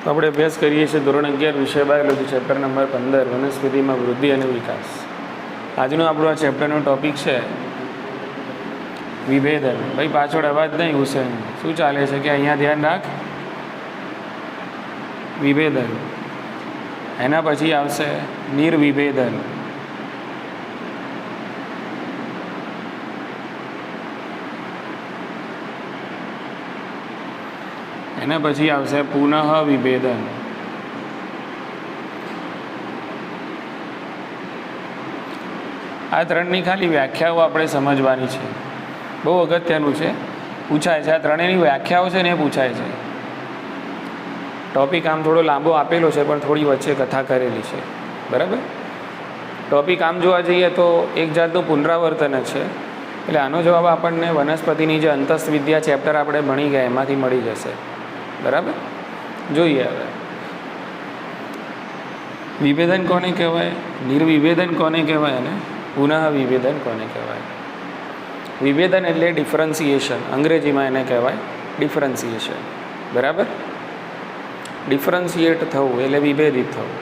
તો આપણે અભ્યાસ કરીએ છીએ ધોરણ 11 વિષય બાયોલોજી ચેપ્ટર નંબર 15 વનસ્પતિમાં વૃદ્ધિ અને વિકાસ. આજનો આપણો આ ચેપ્ટરનો ટૉપિક છે વિભેદન. ભાઈ પાછળ અવાજ નહીં હુસેન, શું ચાલે છે કે અહીંયા ધ્યાન રાખ. વિભેદન, એના પછી આવશે નિર્વિભેદન, એના પછી આવશે પુનઃ વિભેદન, આ ત્રણની ખાલી વ્યાખ્યાઓ આપણે સમજવાની છે. બહુ અગત્યનું છે, પૂછાય છે. આ ત્રણેયની વ્યાખ્યાઓ છે ને એ પૂછાય છે. ટૉપિક આમ થોડો લાંબો આપેલો છે પણ થોડી વચ્ચે કથા કરેલી છે, બરાબર. ટૉપિક આમ જોવા જઈએ તો એક જાતનું પુનરાવર્તન જ છે. એટલે આનો જવાબ આપણને વનસ્પતિની જે અંતસ્વિદ્યા ચેપ્ટર આપણે ભણી ગયા એમાંથી મળી જશે, બરાબર. જોઈએ હવે વિભેદન કોને કહેવાય, નિર્વિભેદન કોને કહેવાય અને પુનઃ વિભેદન કોને કહેવાય. વિભેદન એટલે ડિફરન્સિએશન, અંગ્રેજીમાં એને કહેવાય ડિફરન્સિએશન, બરાબર. ડિફરન્સિએટ થવું એટલે વિભેદિત થવું.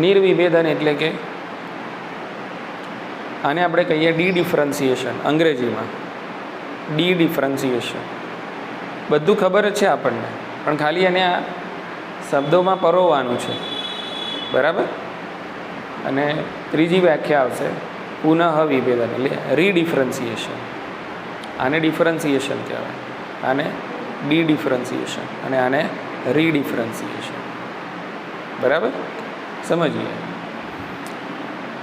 નિર્વિભેદન એટલે કે આને આપણે કહીએ ડી ડિફરન્સિએશન, અંગ્રેજીમાં ડી ડિફરન્સિએશન. બધું ખબર જ છે આપણને, પણ ખાલી એને આ શબ્દોમાં પરોવવાનું છે, બરાબર. અને ત્રીજી વ્યાખ્યા આવશે પુનઃ વિભેદન એટલે રીડિફરન્સિએશન. આને ડિફરન્સિએશન કહેવાય, આને ડી ડિફરન્સિએશન અને આને રીડિફરન્સિએશન, બરાબર. સમજીએ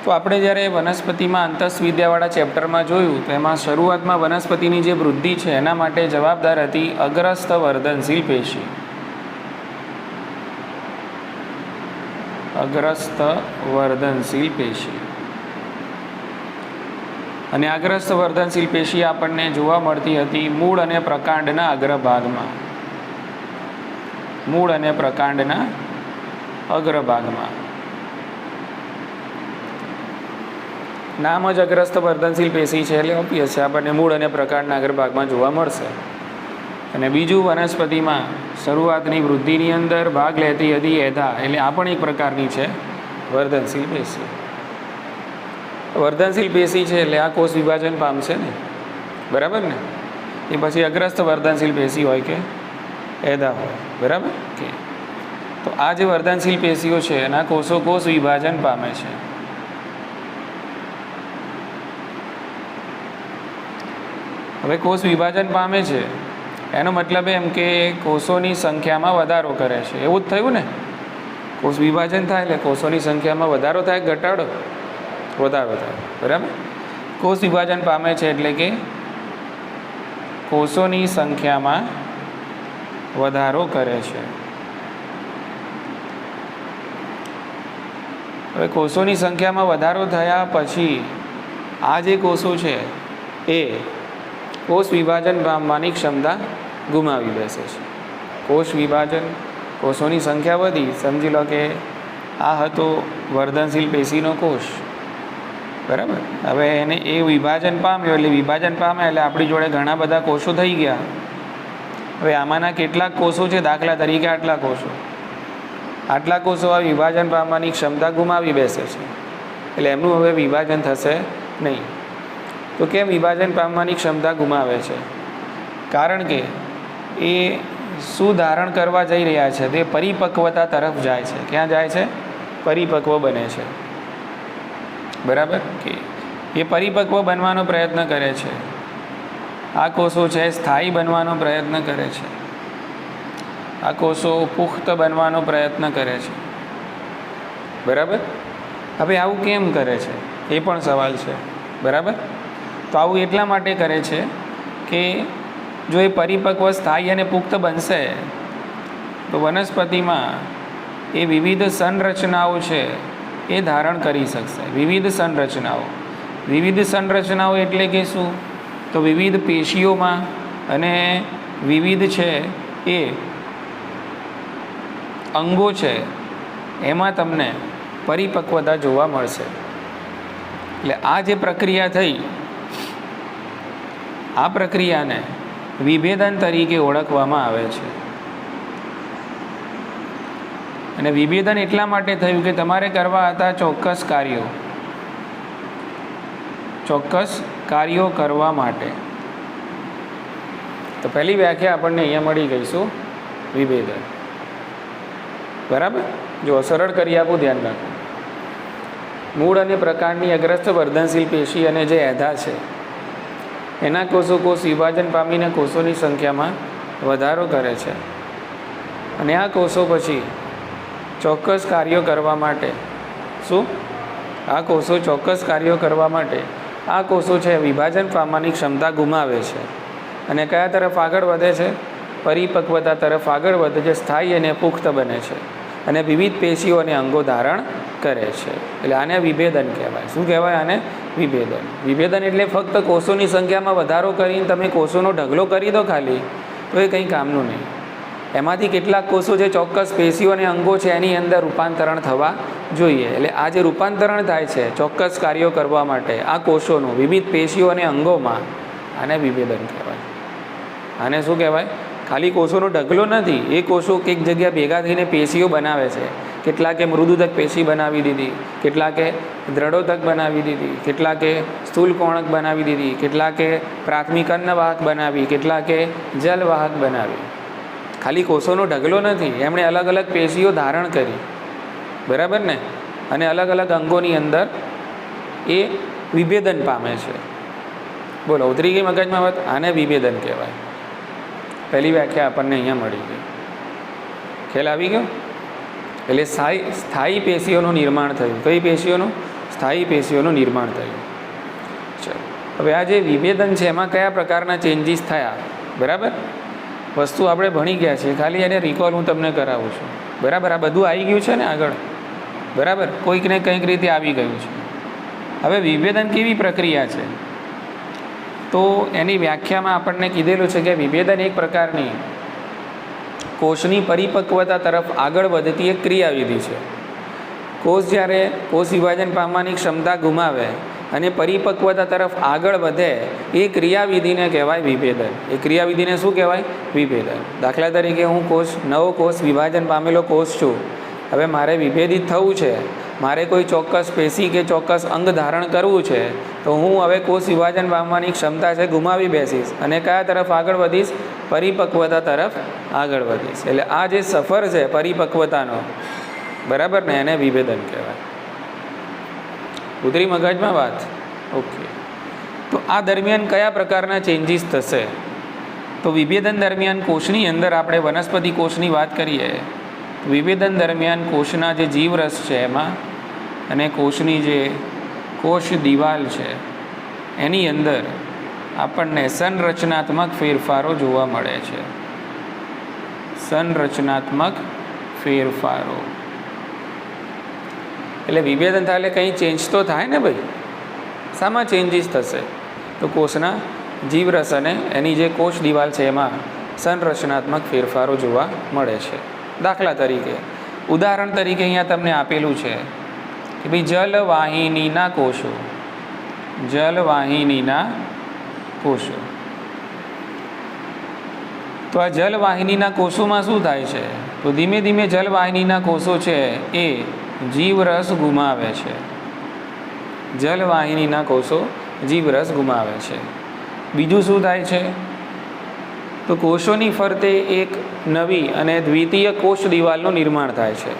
તો આપણે જ્યારે વનસ્પતિમાં અંતસ્વિદ્યાવાળા ચેપ્ટરમાં જોયું તો એમાં શરૂઆતમાં વનસ્પતિની જે વૃદ્ધિ છે એના માટે જવાબદાર હતી અગ્રસ્થ વર્ધનશીલ પેશી. અગ્રસ્થ વર્ધનશીલ પેશી. અને અગ્રસ્થ વર્ધનશીલ પેશી આપણને જોવા મળતી હતી મૂળ અને પ્રકાંડના અગ્રભાગમાં. મૂળ અને પ્રકાંડના અગ્રભાગમાં. નામ જ અગ્રસ્થ વર્ધનશીલ પેશી છે એટલે ઓબ્વિયસ છે આપણને મૂળ અને પ્રકાંડના અગ્રભાગમાં જોવા મળશે. અને બીજું, વનસ્પતિમાં શરૂઆતની વૃદ્ધિની અંદર ભાગ લેતી હતી એધા, એટલે આ પણ એક પ્રકારની છે વર્ધનશીલ પેશી. વર્ધનશીલ પેશી છે એટલે આ કોષ વિભાજન પામશે ને, બરાબર ને. એ પછી અગ્રસ્થ વર્ધનશીલ પેશી હોય કે એધા હોય, બરાબર કે. તો આ જે વર્ધનશીલ પેશીઓ છે એના કોષો કોષ વિભાજન પામે છે. હવે કોષ વિભાજન પામે છે એનો મતલબ એમ કે કોષોની સંખ્યામાં વધારો કરે છે, એવું જ થયું ને. કોષ વિભાજન થાય એટલે કોષોની સંખ્યામાં વધારો થાય, ઘટાડો, વધારો થાય, બરાબર. કોષ વિભાજન પામે છે એટલે કે કોષોની સંખ્યામાં વધારો કરે છે. હવે કોષોની સંખ્યામાં વધારો થયા પછી આ જે કોષો છે એ કોષ વિભાજન પામવાની ક્ષમતા ગુમાવી બેસે છે. કોષ વિભાજન, કોષોની સંખ્યા વધી, સમજી લો કે આ હતો વર્ધનશીલ પેશીનો કોષ, બરાબર. હવે એને એ વિભાજન પામ્યો એટલે વિભાજન પામે એટલે આપણી જોડે ઘણા બધા કોષો થઈ ગયા. હવે આમાંના કેટલાક કોષો છે, દાખલા તરીકે આટલા કોષો આ વિભાજન પામવાની ક્ષમતા ગુમાવી બેસે છે એટલે એમનું હવે વિભાજન થશે નહીં. તો કેમ વિભાજન પામવાની ક્ષમતા ગુમાવે છે? કારણ કે એ શું ધારણ કરવા જઈ રહ્યા છે તે પરિપક્વતા તરફ જાય છે. ક્યાં જાય છે? પરિપક્વ બને છે, બરાબર કે. એ પરિપક્વ બનવાનો પ્રયત્ન કરે છે. આ કોષો છે સ્થાયી બનવાનો પ્રયત્ન કરે છે. આ કોષો પુખ્ત બનવાનો પ્રયત્ન કરે છે, બરાબર. હવે આવું કેમ કરે છે એ પણ સવાલ છે, બરાબર. તો આવું એટલા માટે કરે છે કે જો એ પરિપક્વ, સ્થાયી અને પુખ્ત બનશે તો વનસ્પતિમાં એ વિવિધ સંરચનાઓ છે એ ધારણ કરી શકશે. વિવિધ સંરચનાઓ એટલે કે શું? તો વિવિધ પેશીઓમાં અને વિવિધ છે એ અંગો છે એમાં તમને પરિપક્વતા જોવા મળશે. એટલે આ જે પ્રક્રિયા થઈ, આ પ્રક્રિયાને વિભેદન તરીકે ઓળખવામાં આવે છે. અને વિભેદન એટલા માટે થયું કે તમારે કરવા હતા ચોક્કસ કાર્યો કરવા માટે. તો પહેલી વ્યાખ્યા આપણને અહીંયા મળી ગઈ શું? વિભેદન. બરાબર. જો સરળ કરી આપું, ધ્યાન રાખો. મૂળ અને પ્રકાંડની અગ્રસ્ત વર્ધનશીલ પેશી અને જે એધા છે એના કોષ વિભાજન પામીને કોષોની સંખ્યામાં વધારો કરે છે અને આ કોષો પછી ચોક્કસ કાર્યો કરવા માટે આ કોષો છે વિભાજન પામવાની ક્ષમતા ગુમાવે છે અને કયા તરફ આગળ વધે છે? પરિપક્વતા તરફ આગળ વધે છે, સ્થાયી અને પુખ્ત બને છે અને વિવિધ પેશીઓ અને અંગો ધારણ કરે છે. એટલે આને વિભેદન કહેવાય. શું કહેવાય આને? વિભેદન. વિભેદન એટલે ફક્ત કોષોની સંખ્યામાં વધારો કરીને તમે કોષોનો ઢગલો કરી દો ખાલી, તો એ કંઈ કામનું નહીં. એમાંથી કેટલાક કોષો જે ચોક્કસ પેશીઓ અને અંગો છે એની અંદર રૂપાંતરણ થવા જોઈએ. એટલે આ જે રૂપાંતરણ થાય છે ચોક્કસ કાર્યો કરવા માટે આ કોષોનું વિવિધ પેશીઓ અને અંગોમાં, આને વિભેદન કહેવાય. આને શું કહેવાય? ખાલી કોષોનો ઢગલો નથી, એ કોષો એક જગ્યા ભેગા થઈને પેશીઓ બનાવે છે. કેટલાકે મૃદુતક પેશી બનાવી દીધી, કેટલાકે દ્રઢોતક બનાવી દીધી, કેટલાકે સ્થૂલકોણક બનાવી દીધી, કેટલાકે પ્રાથમિક અન્નવાહક બનાવી, કેટલાકે જલવાહક બનાવી. ખાલી કોષોનો ઢગલો નથી, એમણે અલગ અલગ પેશીઓ ધારણ કરી. બરાબર ને? અને અલગ અલગ અંગોની અંદર એ વિભેદન પામે છે. બોલો, ઉતરી ગઈ મગજમાં વાત? આને વિભેદન કહેવાય. પહેલી વ્યાખ્યા આપણને અહીંયા મળી ગઈ. ખ્યાલ આવી ગયો? એટલે સ્થાયી પેશીઓનું નિર્માણ થયું. કઈ પેશીઓનું? સ્થાયી પેશીઓનું નિર્માણ થયું. ચલો, હવે આ જે વિભેદન છે એમાં કયા પ્રકારના ચેન્જીસ થયા? બરાબર, વસ્તુ આપણે ભણી ગયા છીએ, ખાલી એને રિકોલ હું તમને કરાવું છું. બરાબર, આ બધું આવી ગયું છે ને આગળ? બરાબર, કોઈકને કંઈક રીતે આવી ગયું છે. હવે વિભેદન કેવી પ્રક્રિયા છે? તો એની વ્યાખ્યામાં આપણને કીધેલું છે કે વિભેદન એક પ્રકારની કોષની પરિપક્વતા તરફ આગળ વધતી એક ક્રિયાવિધિ છે. કોષ જ્યારે કોષ વિભાજન પામવાની ક્ષમતા ગુમાવે અને પરિપક્વતા તરફ આગળ વધે એ ક્રિયાવિધિને કહેવાય વિભેદન. એ ક્રિયાવિધિને શું કહેવાય? વિભેદન. દાખલા તરીકે હું નવો કોષ વિભાજન પામેલો કોષ છું. હવે મારે વિભેદિત થવું છે, મારે કોઈ ચોક્કસ પેશી કે ચોક્કસ અંગ ધારણ કરવું છે, તો હું હવે કોષ વિભાજન પામવાની ક્ષમતા છે ગુમાવી બેસીશ અને કયા તરફ આગળ વધીશ? પરિપક્વતા તરફ આગળ વધીશ. એટલે આ જે સફર છે પરિપક્વતાનો, બરાબર ને, એને વિભેદન કહેવાય. ઉતરી મગજમાં વાત? ઓકે. તો આ દરમિયાન કયા પ્રકારના ચેન્જીસ થશે? તો વિભેદન દરમિયાન કોષની અંદર આપણે વનસ્પતિ કોષની વાત કરીએ, વિભેદન દરમિયાન કોષના જે જીવરસ છે એમાં અને કોષની જે કોષ દિવાલ છે એની અંદર આપણને સંરચનાત્મક ફેરફારો જોવા મળે છે. સંરચનાત્મક ફેરફારો એટલે વિભેદન થાય એટલે કંઈ ચેન્જ તો થાય ને ભાઈ. શામાં ચેન્જીસ થશે? તો કોષના જીવરસ અને એની જે કોષ દિવાલ છે એમાં સંરચનાત્મક ફેરફારો જોવા મળે છે. દાખલા તરીકે, ઉદાહરણ તરીકે અહીંયા તમને આપેલું છે કે ભાઈ જલવાહિનીના કોષો, જલવાહિનીના કોષો. તો આ જલવાહિનીના કોષોમાં શું થાય છે? તો ધીમે ધીમે જલવાહિનીના કોષો છે એ જીવરસ ગુમાવે છે. જલવાહિનીના કોષો જીવરસ ગુમાવે છે. બીજું શું થાય છે? તો કોષોની ફરતે એક નવી અને દ્વિતીય કોષ દિવાલનું નિર્માણ થાય છે.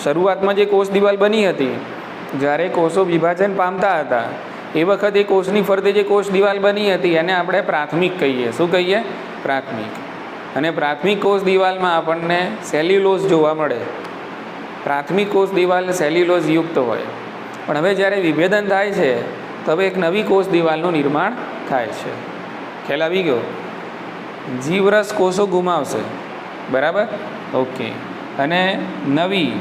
શરૂઆતમાં જે કોષ દિવાલ બની હતી, જ્યારે કોષો વિભાજન પામતા હતા એ વખતે કોષની ફરતે જે કોષ દિવાલ બની હતી એને આપણે પ્રાથમિક કહીએ. શું કહીએ? પ્રાથમિક. અને પ્રાથમિક કોષ દિવાલમાં આપણને સેલ્યુલોઝ જોવા મળે. પ્રાથમિક કોષ દિવાલ સેલ્યુલોઝ યુક્ત હોય. પણ હવે જ્યારે વિભેદન થાય છે તો હવે એક નવી કોષ દિવાલનું નિર્માણ થાય છે. ખ્યાલ આવી ગયો? જીવરસ કોષો ગુમાવશે. બરાબર? ઓકે. અને નવી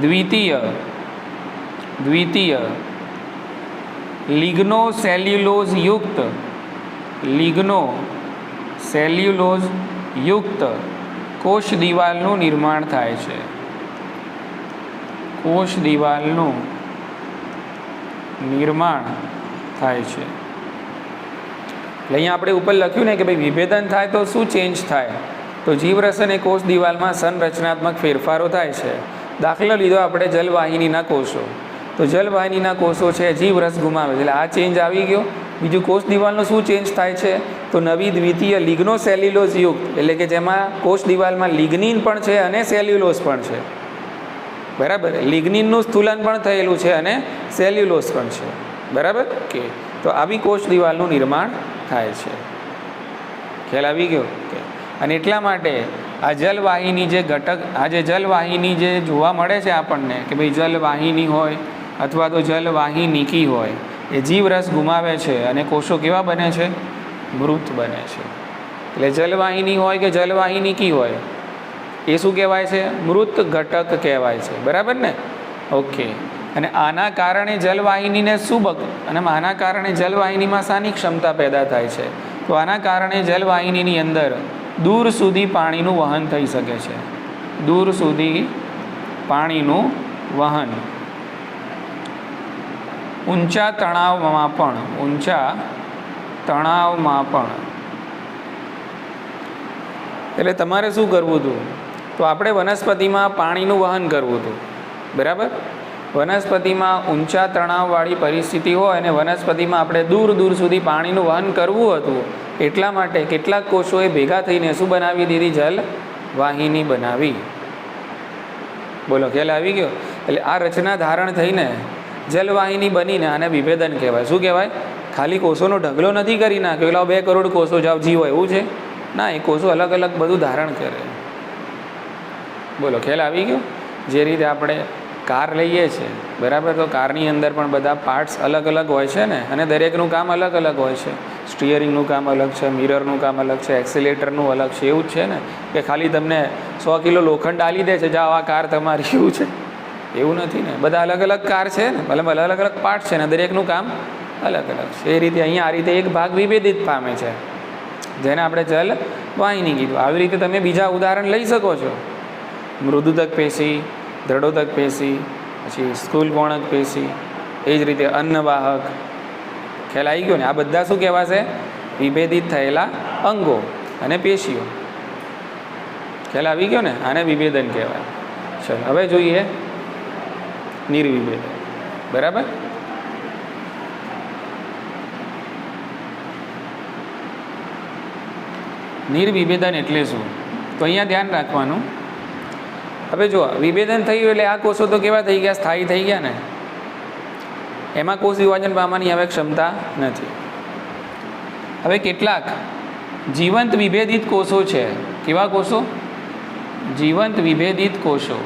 દ્વિતીય લિગ્નો સેલ્યુલોઝ યુક્ત કોષ દિવાલનું નિર્માણ થાય છે. કોષ દિવાલનું નિર્માણ થાય છે. એટલે અહીંયા આપણે ઉપર લખ્યું ને કે ભાઈ વિભેદન થાય તો શું ચેન્જ થાય? તો જીવરસ અને કોષ દિવાલમાં સંરચનાત્મક ફેરફારો થાય છે. દાખલો લીધો આપણે જલવાહિનીના કોષો, તો જલવાહિનીના કોષો છે જીવરસ ગુમાવે છે, એટલે આ ચેન્જ આવી ગયો. બીજું કોષ દિવાલનો શું ચેન્જ થાય છે, તો નવી દ્વિતીય લિગ્નો સેલ્યુલોઝ યુક્ત, એટલે કે જેમાં કોષ દિવાલમાં લિગ્નિન પણ છે અને સેલ્યુલોઝ પણ છે. બરાબર, લિગ્નિનનું સ્થૂલન પણ થયેલું છે અને સેલ્યુલોઝ પણ છે. બરાબર કે તો આવી કોષ દિવાલનું નિર્માણ થાય છે. ખ્યાલ આવી ગયો કે અને એટલા માટે આ જલવાહિની જે ઘટક, આ જે જલવાહિની જે જોવા મળે છે આપણને કે ભાઈ જલવાહિની હોય અથવા તો જલવાહિનીકી હોય, એ જીવરસ ગુમાવે છે અને કોષો કેવા બને છે, મૃત બને છે. એટલે જલવાહિની હોય કે જલવાહિનીકી હોય, એ શું કહેવાય છે, મૃત ઘટક કહેવાય છે. બરાબર ને? ઓકે. અને આના કારણે જલવાહિનીને શું અને આના કારણે જલવાહિનીમાં શાની ક્ષમતા પેદા થાય છે, તો આના કારણે જલવાહિનીની અંદર દૂર સુધી પાણીનું વહન થઈ શકે છે. દૂર સુધી પાણીનું વહન, ઊંચા તણાવમાં પણ. એટલે તમારે શું કરવું હતું, તો આપણે વનસ્પતિમાં પાણીનું વહન કરવું હતું. બરાબર, વનસ્પતિમાં ઊંચા તણાવવાળી પરિસ્થિતિ હોય અને વનસ્પતિમાં આપણે દૂર દૂર સુધી પાણીનું વહન કરવું હતું. એટલા માટે કેટલાક કોષોએ ભેગા થઈને શું બનાવી દીધી, જલવાહિની બનાવી. બોલો, ખ્યાલ આવી ગયો? એટલે આ રચના ધારણ થઈને જલવાહિની બનીને આને વિભેદન કહેવાય. શું કહેવાય? ખાલી કોષોનો ઢગલો નથી કરી નાખ્યો, એટલે 2 કરોડ કોષો જાવ જીવો એવું છે ના, એ કોષો અલગ અલગ બધું ધારણ કરે. બોલો, ખ્યાલ આવી ગયો? જે રીતે આપણે કાર લઈએ છીએ, બરાબર, તો કારની અંદર પણ બધા પાર્ટ્સ અલગ અલગ હોય છે ને, અને દરેકનું કામ અલગ અલગ હોય છે. સ્ટિયરિંગનું કામ અલગ છે, મિરરનું કામ અલગ છે, એક્સિલેટરનું અલગ છે. એવું જ છે ને કે ખાલી તમને 100 કિલો લોખંડ આલી દે છે, જાઓ આ કાર તમારી, એવું છે? એવું નથી ને. બધા અલગ અલગ કાર છે ને, મતલબ અલગ અલગ પાર્ટ છે ને, દરેકનું કામ અલગ અલગ છે. એ રીતે અહીંયા આ રીતે એક ભાગ વિભેદિત પામે છે, જેને આપણે જલવાહિની કીધું. આવી રીતે તમે બીજા ઉદાહરણ લઈ શકો છો. મૃદુતક પેશી, દ્રઢોતક પેશી, પછી સ્થૂલકોણક પેશી, એ જ રીતે અન્નવાહક. ખ્યાલ આવી ગયો ને? આ બધા શું કહેવાશે, વિભેદિત થયેલા અંગો અને પેશીઓ. ખ્યાલ આવી ગયો ને? આને વિભેદન કહેવાય. ચલો હવે જોઈએ નિર્વિભેદન. બરાબર, નિર્વિભેદન એટલે શું, તો અહીંયા ધ્યાન રાખવાનું. હવે જો વિભેદન થયું એટલે આ કોષો તો કેવા થઈ ગયા, સ્થાયી થઈ ગયા ને. એમાં કોષ વિભાજન પામવાની હવે ક્ષમતા નથી. હવે કેટલાક જીવંત વિભેદિત કોષો છે. કેવા કોષો? જીવંત વિભેદિત કોષો.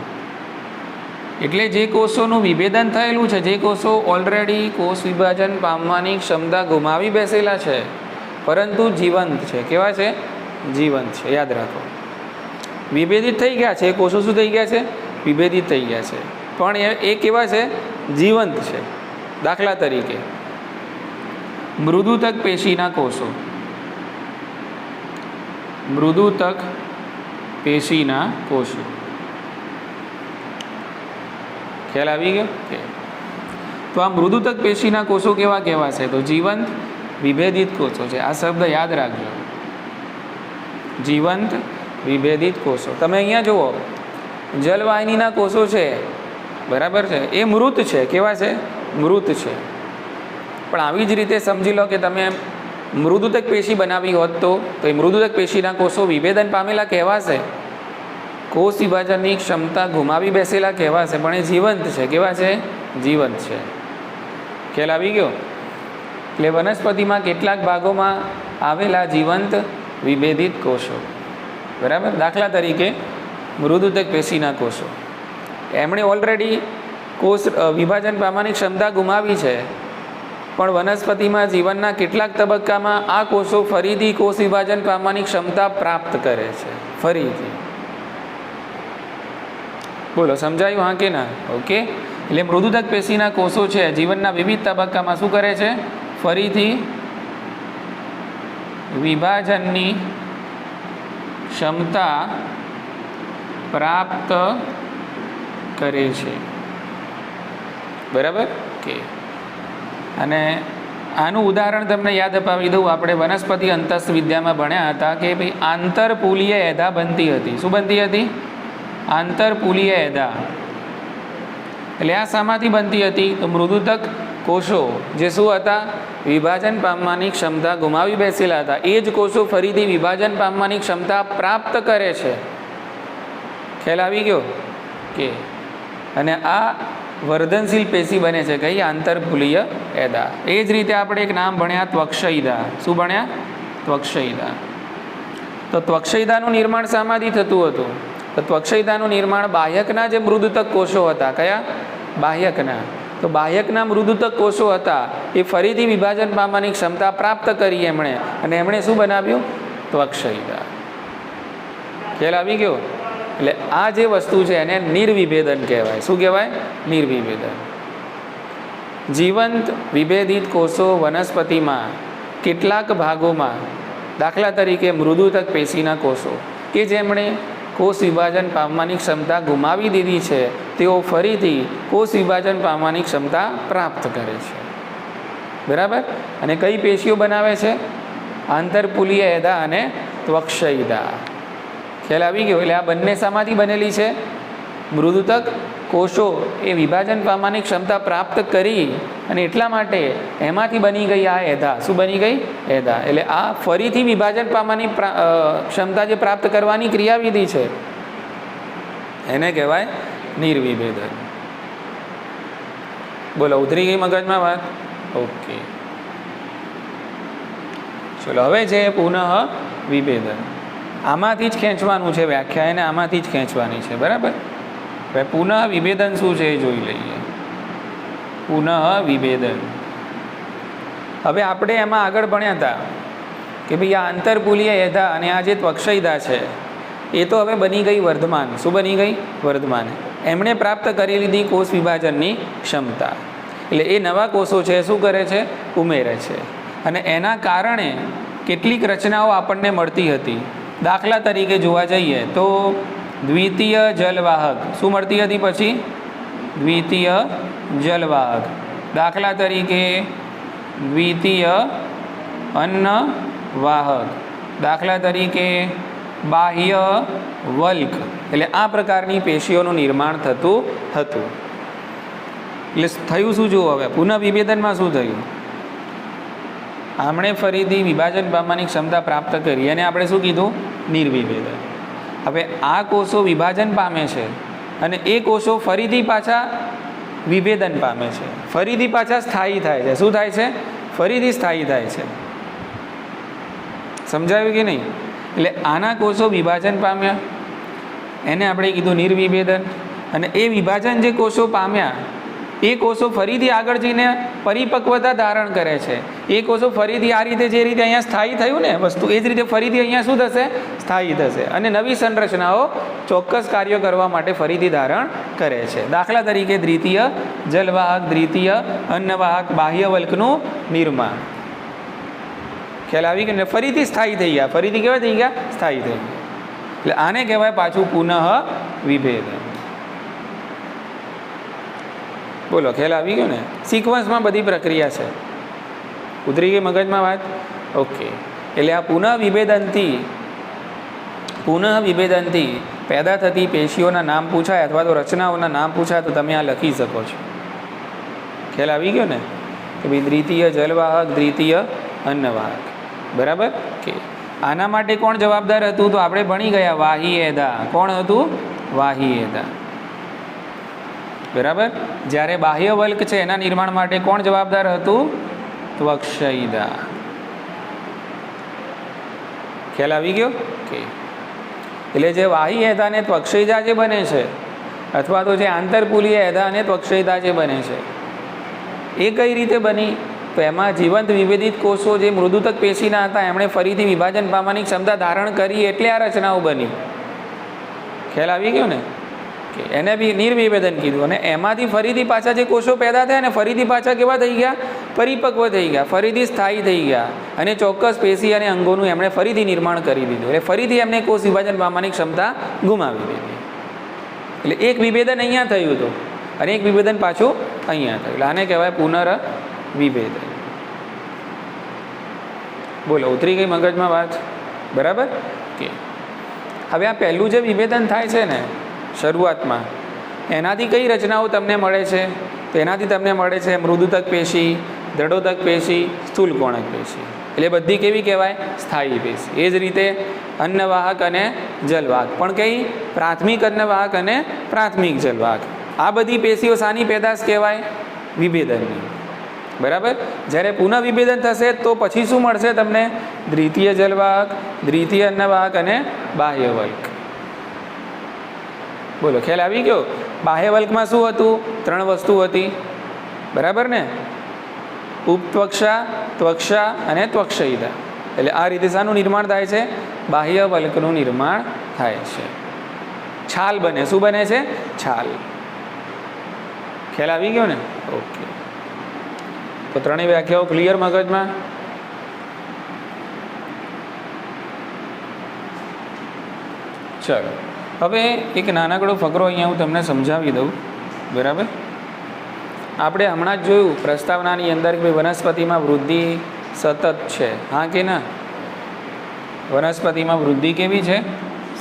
એટલે જે કોષોનું વિભેદન થયેલું છે, જે કોષો ઓલરેડી કોષ વિભાજન પામવાની ક્ષમતા ગુમાવી બેસેલા છે, પરંતુ જીવંત છે. કેવા છે? જીવંત છે. યાદ રાખો, વિભેદિત થઈ ગયા છે કોષો. શું થઈ ગયા છે? વિભેદિત થઈ ગયા છે, પણ એ કેવા છે? જીવંત છે. દાખલા તરીકે મૃદુતક પેશીના કોષો. મૃદુતક પેશીના કોષો. ખ્યાલ આવી ગયો? તો આ મૃદુતક પેશીના કોષો કેવા કહેવાશે? તો જીવંત વિભેદિત કોષો છે. આ શબ્દ યાદ રાખજો, જીવંત વિભેદિત કોષો. તમે અહીંયા જુઓ, જલવાહિનીના કોષો છે, બરાબર છે, એ મૃત છે. કેવા છે? મૃત છે. પણ આવી જ રીતે સમજી લો કે તમે મૃદુતક પેશી બનાવી હોત તો એ મૃદુતક પેશીના કોષો વિભેદન પામેલા કહેવાશે, કોષ વિભાજનની ક્ષમતા ગુમાવી બેસેલા કહેવાશે, પણ એ જીવંત છે. કેવા છે? જીવંત છે. ખ્યાલ આવી ગયો? એટલે વનસ્પતિમાં કેટલાક ભાગોમાં આવેલા જીવંત વિભેદિત કોષો. બરાબર, દાખલા તરીકે મૃદુતક પેશીના કોષો, એમણે ઓલરેડી કોષ વિભાજન પામવાની ક્ષમતા ગુમાવી છે, પણ વનસ્પતિમાં જીવનના કેટલાક તબક્કામાં આ કોષો ફરીથી કોષ વિભાજન પામવાની ક્ષમતા પ્રાપ્ત કરે છે. ફરીથી. બોલો, સમજાયું? હા કે ના? ઓકે. એટલે મૃદુતક પેશીના કોષો છે, જીવનના વિવિધ તબક્કામાં શું કરે છે? ફરીથી વિભાજનની ક્ષમતા પ્રાપ્ત કરે છે. બરાબર કે? અને આનું ઉદાહરણ તમને યાદ અપાવી દઉં. આપણે વનસ્પતિ અંતસ્થ વિદ્યામાં ભણ્યા હતા કે ભાઈ આંતરપૂલીય એધા બનતી હતી. શું બનતી હતી? આંતરપૂલીય એધા. એટલે આ શામાંથી બનતી હતી? તો મૃદુતક કોષો જે શું હતા? વિભાજન પામવાની ક્ષમતા ગુમાવી બેસેલા હતા. એ જ કોષો ફરીથી વિભાજન પામવાની ક્ષમતા પ્રાપ્ત કરે છે. ખ્યાલ આવી ગયો કે? અને આ વર્ધનશીલ પેશી બને છે કઈ? આંતરપુલીય એદા. એ જ રીતે આપણે એક નામ ભણ્યા ત્વક્ષયિદા. શું ભણ્યા? ત્વક્ષયિદા. તો ત્વક્ષયિદાનું નિર્માણ શામાંથી થતું હતું? તો ત્વક્ષયિદાનું નિર્માણ બાહ્યકના જે મૃદુતક કોષો હતા. કયા? બાહ્યકના. તો બાહ્યકના મૃદુતક કોષો હતા એ ફરીથી વિભાજન પામવાની ક્ષમતા પ્રાપ્ત કરી એમણે, અને એમણે શું બનાવ્યું? ત્વક્ષયિદા. ખ્યાલ આવી ગયો? એટલે આ જે વસ્તુ છે એને નિર્વિભેદન કહેવાય. શું કહેવાય? નિર્વિભેદન. જીવંત વિભેદિત કોષો વનસ્પતિમાં કેટલાક ભાગોમાં, દાખલા તરીકે મૃદુતક પેશીના કોષો કે જેમણે કોષ વિભાજન પામવાની ક્ષમતા ગુમાવી દીધી છે, તેઓ ફરીથી કોષ વિભાજન પામવાની ક્ષમતા પ્રાપ્ત કરે છે. બરાબર? અને કઈ પેશીઓ બનાવે છે? આંતરપુલીય એદા અને ત્વક્ષયિદા. ખ્યાલ આવી ગયો? એટલે આ બંને શામાંથી બનેલી છે? મૃદુતક કોષો એ વિભાજન પામવાની ક્ષમતા પ્રાપ્ત કરી અને એટલા માટે એમાંથી બની ગઈ આ એદા. શું બની ગઈ? એદા. એટલે આ ફરીથી વિભાજન પામવાની ક્ષમતા જે પ્રાપ્ત કરવાની ક્રિયાવિધિ છે એને કહેવાય નિર્વિભેદન. બોલો, ઉતરી ગઈ મગજમાં વાત? ઓકે, ચલો હવે છે પુનઃ વિભેદન. આમાંથી જ ખેંચવાનું છે વ્યાખ્યા, એને આમાંથી જ ખેંચવાની છે. બરાબર? હવે પુનઃ વિભેદન શું છે એ જોઈ લઈએ. પુનઃ વિભેદન. હવે આપણે એમાં આગળ ભણ્યા હતા કે ભાઈ આ આંતરપુલીય એદા અને આ જે ત્વક્ષયિદા છે એ તો હવે બની ગઈ વર્ધમાન. શું બની ગઈ? વર્ધમાન. એમણે પ્રાપ્ત કરી લીધી કોષ વિભાજનની ક્ષમતા. એટલે એ નવા કોષો છે શું કરે છે? ઉમેરે છે. અને એના કારણે કેટલીક રચનાઓ આપણને મળતી હતી. દાખલા તરીકે જોવા જઈએ તો દ્વિતીય જલવાહક. શું મળતી હતી પછી? દ્વિતીય જલવાહક. દાખલા તરીકે દ્વિતીય અન્નવાહક. દાખલા તરીકે બાહ્ય વલ્ક. એટલે આ પ્રકારની પેશીઓનું નિર્માણ થતું હતું. એટલે થયું શું? જુઓ હવે પુનઃ વિભેદનમાં શું થયું? આપણે ફરીથી વિભાજન પામવાની ક્ષમતા પ્રાપ્ત કરી અને આપણે શું કીધું? નિર્વિભેદન. હવે આ કોષો વિભાજન પામે છે અને એ કોષો ફરીથી પાછા વિભેદન પામે છે, ફરીથી પાછા સ્થાયી થાય છે. શું થાય છે? ફરીથી સ્થાયી થાય છે. સમજાયું કે નહીં? એટલે આના કોષો વિભાજન પામ્યા, એને આપણે કીધું નિર્વિભેદન. અને એ વિભાજન જે કોષો પામ્યા એ કોષો ફરીથી આગળ જઈને પરિપક્વતા ધારણ કરે છે. એ કોષો ફરીથી આ રીતે જે રીતે અહીંયા સ્થાયી થયું ને વસ્તુ, એ જ રીતે ફરીથી અહીંયા શું થશે? સ્થાયી થશે. અને નવી સંરચનાઓ ચોક્કસ કાર્યો કરવા માટે ફરીથી ધારણ કરે છે. દાખલા તરીકે દ્વિતીય જલવાહક, દ્વિતીય અન્નવાહક, બાહ્યવલ્કનું નિર્માણ. ખ્યાલ આવી ગયો? ફરીથી સ્થાયી થઈ ગયા. ફરીથી કેવા થઈ ગયા? સ્થાયી થઈ ગયા. એટલે આને કહેવાય પાછું પુનઃ વિભેદન. બોલો, ખ્યાલ આવી ગયો ને? સિક્વન્સમાં બધી પ્રક્રિયા છે. ઉતરી ગઈ મગજમાં વાત? ઓકે. એટલે આ પુનઃ વિભેદનથી પેદા થતી પેશીઓના નામ પૂછાય અથવા તો રચનાઓના નામ પૂછાય તો તમે આ લખી શકો છો. ખ્યાલ આવી ગયો ને? કે ભાઈ દ્વિતીય જલવાહક, દ્વિતીય અન્નવાહક. બરાબર? કે આના માટે કોણ જવાબદાર હતું? તો આપણે ભણી ગયા વાહી એદા. કોણ હતું? વાહી એદા. બરાબર? જ્યારે બાહ્ય વલ્ક છે એના નિર્માણ માટે કોણ જવાબદાર હતું? ત્વક્ષયિદા. ખ્યાલ આવી ગયો? કે એટલે જે વાહી એદા અને ત્વક્ષયિદા જે બને છે અથવા તો જે આંતરપુલીય એદા અને ત્વક્ષયિદા જે બને છે એ કઈ રીતે બની? તો એમાં જીવંત વિભેદિત કોષો જે મૃદુતક પેશીના હતા એમણે ફરીથી વિભાજન પામવાની ક્ષમતા ધારણ કરી એટલે આ રચનાઓ બની. ખ્યાલ આવી ગયો ને? કે એને બી નિર્વિભેદન કીધું. અને એમાંથી ફરીથી પાછા જે કોષો પેદા થયા અને ફરીથી પાછા કેવા થઈ ગયા? પરિપક્વ થઈ ગયા, ફરીથી સ્થાયી થઈ ગયા અને ચોક્કસ પેશી અને અંગોનું એમણે ફરીથી નિર્માણ કરી દીધું. એટલે ફરીથી એમને કોષ વિભાજન પામવાની ક્ષમતા ગુમાવી દીધી. એટલે એક વિભેદન અહીંયા થયું હતું અને એક વિભેદન પાછું અહીંયા થયું. એટલે આને કહેવાય પુનર્વિભેદન. બોલો, ઉતરી ગઈ મગજમાં વાત? બરાબર? કે હવે આ પહેલું જે વિભેદન થાય છે ને શરૂઆતમાં, એનાથી કઈ રચનાઓ તમને મળે છે? તો એનાથી તમને મળે છે મૃદુતક પેશી, દ્રઢોતક પેશી, સ્થૂલકોણક પેશી. એટલે બધી કેવી કહેવાય? સ્થાયી પેશી. એ જ રીતે અન્નવાહક અને જલવાહક પણ કઈ? પ્રાથમિક અન્નવાહક અને પ્રાથમિક જલવાહક. આ બધી પેશીઓ શાની પેદાશ કહેવાય? વિભેદનની. બરાબર. જ્યારે પુનઃ વિભેદન થશે તો પછી શું મળશે તમને? દ્વિતીય જલવાહક, દ્વિતીય અન્નવાહક અને બાહ્યવલ્ક. બોલો, ખ્યાલ આવી ગયો? બાહ્યવલ્કમાં શું હતું? 3 વસ્તુ હતી. બરાબર ને? ઉપત્વક્ષા, ત્વક્ષા અને ત્વક્ષયિતા. એટલે આ રીતે શાનું નિર્માણ થાય છે? બાહ્યવલ્કનું નિર્માણ થાય છે. છાલ બને. શું બને છે? છાલ. ખ્યાલ આવી ગયો ને? ઓકે. તો 3 વ્યાખ્યાઓ ક્લિયર મગજમાં? ચલો, હવે એક નાનકડો ફકરો અહીંયા હું તમને સમજાવી દઉં. બરાબર. આપણે હમણાં જ જોયું પ્રસ્તાવનાની અંદર કે વનસ્પતિમાં વૃદ્ધિ સતત છે. હા કે ના? વનસ્પતિમાં વૃદ્ધિ કેવી છે?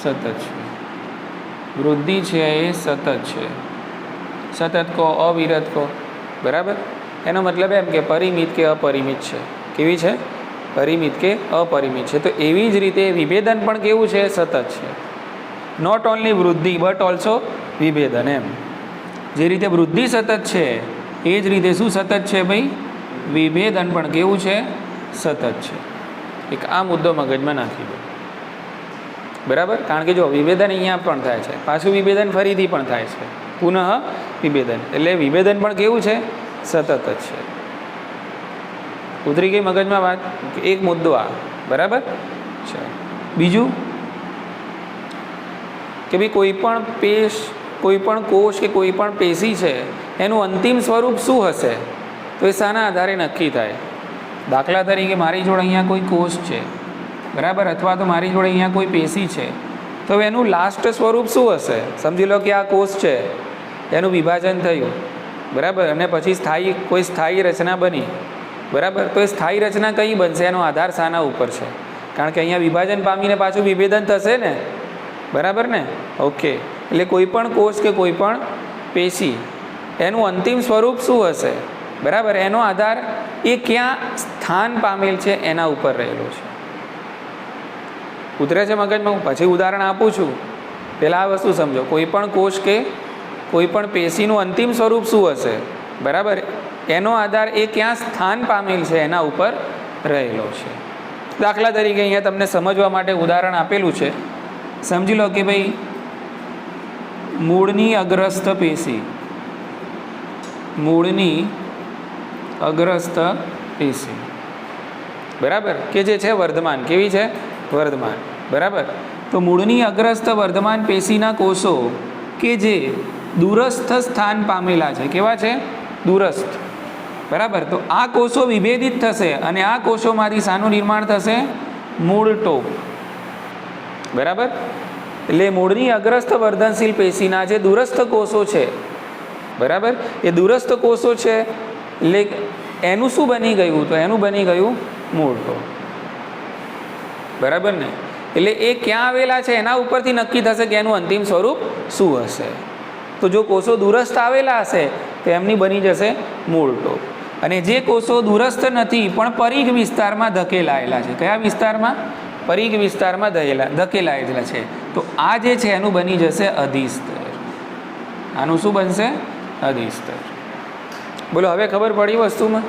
સતત છે. વૃદ્ધિ છે એ સતત છે. સતત કહો, અવિરત કહો. બરાબર. એનો મતલબ એમ કે પરિમિત કે અપરિમિત છે. કેવી છે? પરિમિત કે અપરિમિત છે. તો એવી જ રીતે વિભેદન પણ કેવું છે? સતત છે. નોટ ઓનલી વૃદ્ધિ બટ ઓલ્સો વિભેદન. એમ જે રીતે વૃદ્ધિ સતત છે એ જ રીતે શું સતત છે ભાઈ? વિભેદન પણ કેવું છે? સતત છે. એક આ મુદ્દો મગજમાં નાખી દો. બરાબર. કારણ કે જો વિભેદન અહીંયા પણ થાય છે, પાછું વિભેદન ફરીથી પણ થાય છે, પુનઃ વિભેદન. એટલે વિભેદન પણ કેવું છે? સતત જ છે. ઉતરી ગઈ મગજમાં વાત? એક મુદ્દો આ. બરાબર છે. બીજું કે ભાઈ કોઈ પણ પેશ, કોઈ પણ કોષ કે કોઈ પણ પેશી છે એનું અંતિમ સ્વરૂપ શું હશે? તો એ શાના આધારે નક્કી થાય? દાખલા તરીકે મારી જોડે અહીંયા કોઈ કોષ છે. બરાબર. અથવા તો મારી જોડે અહીંયા કોઈ પેશી છે. તો એનું લાસ્ટ સ્વરૂપ શું હશે? સમજી લો કે આ કોષ છે, એનું વિભાજન થયું. બરાબર. અને પછી કોઈ સ્થાયી રચના બની. બરાબર. તો એ સ્થાયી રચના કઈ બનશે? એનો આધાર શાના ઉપર છે? કારણ કે અહીંયા વિભાજન પામીને પાછું વિભેદન થશે ને. બરાબર ને? ઓકે. એટલે કોઈ પણ કોષ કે કોઈ પણ પેશી એનું અંતિમ સ્વરૂપ શું હશે? બરાબર. એનો આધાર એ ક્યાં સ્થાન પામેલ છે એના ઉપર રહેલો છે. ઉતરે છે મગજમાં? હું પછી ઉદાહરણ આપું છું. પહેલાં આ વસ્તુ સમજો. કોઈ પણ કોષ કે કોઈ પણ પેશીનું અંતિમ સ્વરૂપ શું હશે? બરાબર. એનો આધાર એ ક્યાં સ્થાન પામેલ છે એના ઉપર રહેલો છે. દાખલા તરીકે અહીંયા તમને સમજવા માટે ઉદાહરણ આપેલું છે. સમજી લો કે ભાઈ મૂળની અગ્રસ્થ પેશી, મૂળની અગ્રસ્થ પેશી. બરાબર. કે જે છે વર્ધમાન. કેવી છે? વર્ધમાન. બરાબર. તો મૂળની અગ્રસ્થ વર્ધમાન પેશીના કોષો કે જે દૂરસ્થ સ્થાન પામેલા છે. કેવા છે? દૂરસ્થ. બરાબર. તો આ કોષો વિભેદિત થશે અને આ કોષોમાંથી શાનું નિર્માણ થશે? મૂળ ટોપ. બરાબર. એટલે મૂળની અગ્રસ્થ વર્ધનશીલ પેશીના જે દૂરસ્થ કોષો છે, બરાબર, એ દૂરસ્થ કોષો છે એટલે એનું શું બની ગયું? તો એનું બની ગયું મૂળ ટોપ. બરાબર ને? એટલે એ ક્યાં આવેલા છે એના ઉપરથી નક્કી થશે કે એનું અંતિમ સ્વરૂપ શું હશે. તો જો કોષો દૂરસ્થ આવેલા હશે તો એમની બની જશે મૂળ ટોપ. અને જે કોષો દૂરસ્થ નથી પણ પરિઘ વિસ્તારમાં ધકેલાયેલા છે. કયા વિસ્તારમાં? પરિઘ વિસ્તારમાં ધકેલાયેલા છે. તો આ જે છે એનું બની જશે અધિસ્તર. આનું શું બનશે? અધિસ્તર. બોલો, હવે ખબર પડી વસ્તુમાં?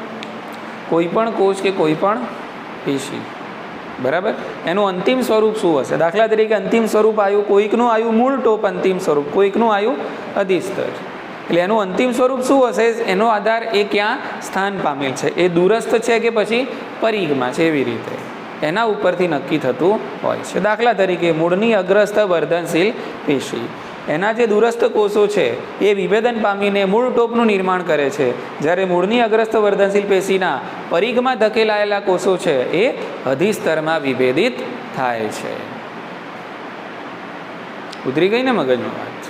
કોઈ પણ કોષ કે કોઈ પણ પેશી, બરાબર, એનું અંતિમ સ્વરૂપ શું હશે? દાખલા તરીકે અંતિમ સ્વરૂપ આવ્યું, કોઈકનું આવ્યું મૂળ ટોપ અંતિમ સ્વરૂપ, કોઈકનું આવ્યું અધિસ્તર. એટલે એનું અંતિમ સ્વરૂપ શું હશે? એનો આધાર એ ક્યાં સ્થાન પામેલ છે, એ દૂરસ્થ છે કે પછી પરિઘમાં છે, એવી રીતે એના ઉપરથી નક્કી થતું હોય છે. દાખલા તરીકે મૂળની અગ્રસ્થ વર્ધનશીલ પેશી, એના જે દૂરસ્થ કોષો છે એ વિભેદન પામીને મૂળ ટોપનું નિર્માણ કરે છે, જ્યારે મૂળની અગ્રસ્થ વર્ધનશીલ પેશીના પરિઘમાં ધકેલાયેલા કોષો છે એ અધિસ્તરમાં વિભેદિત થાય છે. ઉતરી ગઈ ને મગજમાં વાત?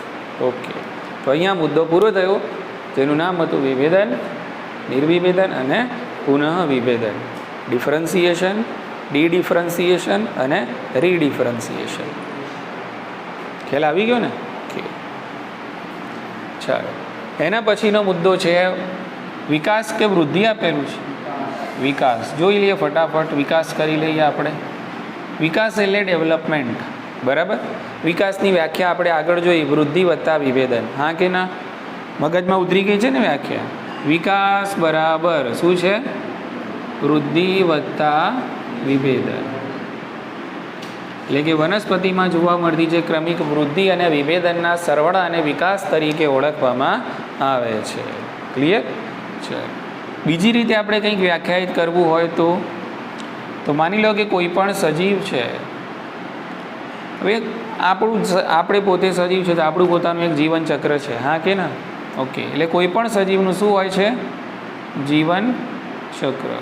ઓકે. તો અહીંયા મુદ્દો પૂરો થયો, જેનું નામ હતું વિભેદન, નિર્વિભેદન અને પુનઃ વિભેદન, ડિફરન્સિએશન, ડીડિફરન્સિએશન અને રીડિફરન્સિએશન. ખ્યાલ આવી ગયો ને? ચાલો, એના પછીનો મુદ્દો છે વિકાસ કે વૃદ્ધિ આપેલું છે વિકાસ. જોઈ લઈએ ફટાફટ, વિકાસ કરી લઈએ આપણે. વિકાસ એટલે ડેવલપમેન્ટ, બરાબર. વિકાસની વ્યાખ્યા આપણે આગળ જોઈ, વૃદ્ધિ વત્તા વિભેદન. હા કે ના? મગજમાં ઉતરી ગઈ છે ને વ્યાખ્યા? વિકાસ બરાબર શું છે? વૃદ્ધિ વત્તા વિભેદન. એટલે કે વનસ્પતિમાં જોવા મળતી જે ક્રમિક વૃદ્ધિ અને વિભેદનના સરવાળા અને વિકાસ તરીકે ઓળખવામાં આવે છે. ક્લિયર છે? બીજી રીતે આપણે કંઈક વ્યાખ્યાયિત કરવું હોય તો માની લો કે કોઈ પણ સજીવ છે. હવે આપણે પોતે સજીવ છે તો આપણું પોતાનું એક જીવન ચક્ર છે. હા કે ના? ઓકે. એટલે કોઈ પણ સજીવનું શું હોય છે? જીવન ચક્ર.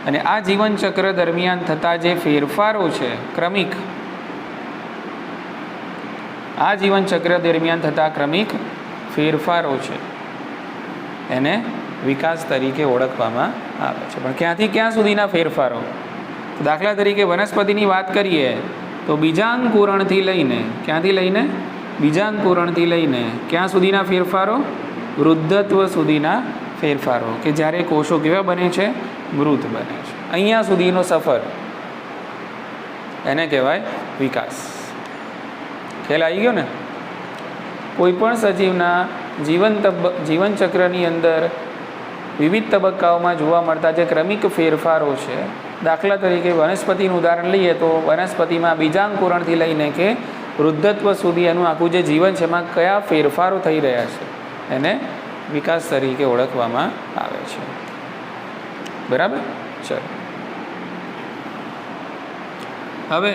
અને આ જીવન ચક્ર દરમિયાન થતા જે ફેરફારો છે ક્રમિક, આ જીવન ચક્ર દરમિયાન થતા ક્રમિક ફેરફારો છે એને વિકાસ તરીકે ઓળખવામાં આવે છે. પણ ક્યાંથી ક્યાં સુધીના ફેરફારો? દાખલા તરીકે વનસ્પતિની વાત કરીએ તો બીજાંકુરણથી લઈને, ક્યાંથી લઈને? બીજાંકુરણથી લઈને ક્યાં સુધીના ફેરફારો? વૃદ્ધત્વ સુધીના ફેરફારો, કે જ્યારે કોષો કેવા બને છે? મૃત બને છે. અહીંયા સુધીનો સફર એને કહેવાય વિકાસ. ખ્યાલ આવી ગયો ને? કોઈ પણ સજીવના જીવન ચક્રની અંદર વિવિધ તબક્કાઓમાં જોવા મળતા જે ક્રમિક ફેરફારો છે, દાખલા તરીકે વનસ્પતિનું ઉદાહરણ લઈએ તો વનસ્પતિમાં બીજાંકુરણથી લઈને કે વૃદ્ધત્વ સુધી એનું આખું જે જીવન છે એમાં કયા ફેરફારો થઈ રહ્યા છે એને વિકાસ તરીકે ઓળખવામાં આવે છે. બરાબર? ચલો, હવે